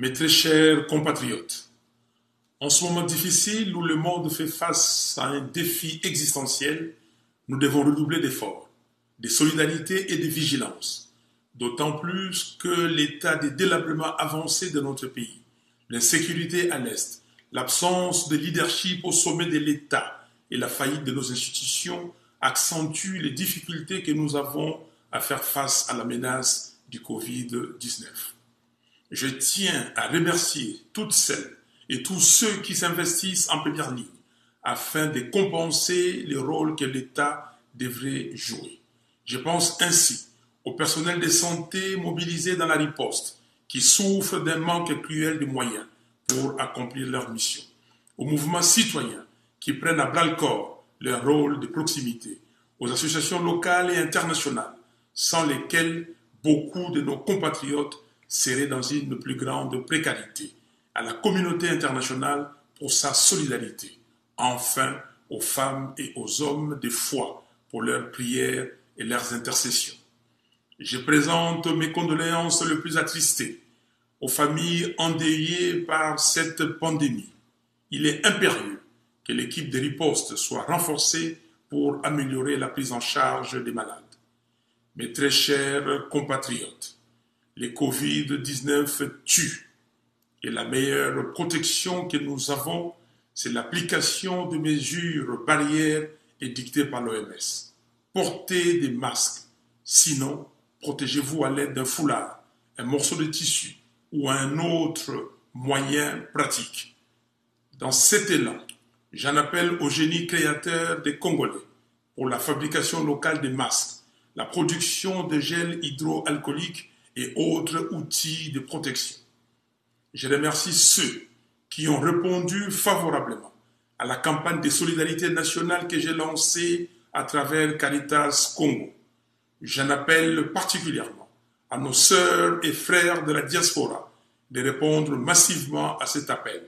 Mes très chers compatriotes, en ce moment difficile où le monde fait face à un défi existentiel, nous devons redoubler d'efforts, de solidarité et de vigilance, d'autant plus que l'état de délabrement avancé de notre pays, l'insécurité à l'Est, l'absence de leadership au sommet de l'État et la faillite de nos institutions accentuent les difficultés que nous avons à faire face à la menace du Covid-19. Je tiens à remercier toutes celles et tous ceux qui s'investissent en première ligne afin de compenser le rôle que l'État devrait jouer. Je pense ainsi au personnel de santé mobilisé dans la riposte qui souffre d'un manque cruel de moyens pour accomplir leur mission, aux mouvements citoyens qui prennent à bras-le-corps leur rôle de proximité, aux associations locales et internationales sans lesquelles beaucoup de nos compatriotes seraient dans une plus grande précarité, à la communauté internationale pour sa solidarité, enfin aux femmes et aux hommes de foi pour leurs prières et leurs intercessions. Je présente mes condoléances les plus attristées aux familles endeuillées par cette pandémie. Il est impérieux que l'équipe de riposte soit renforcée pour améliorer la prise en charge des malades. Mes très chers compatriotes, le Covid-19 tue et la meilleure protection que nous avons, c'est l'application de mesures barrières édictées par l'OMS. Portez des masques, sinon protégez-vous à l'aide d'un foulard, un morceau de tissu ou un autre moyen pratique. Dans cet élan, j'en appelle au génie créateur des Congolais pour la fabrication locale des masques, la production de gel hydroalcoolique et autres outils de protection. Je remercie ceux qui ont répondu favorablement à la campagne de solidarité nationale que j'ai lancée à travers Caritas Congo. J'en appelle particulièrement à nos sœurs et frères de la diaspora de répondre massivement à cet appel.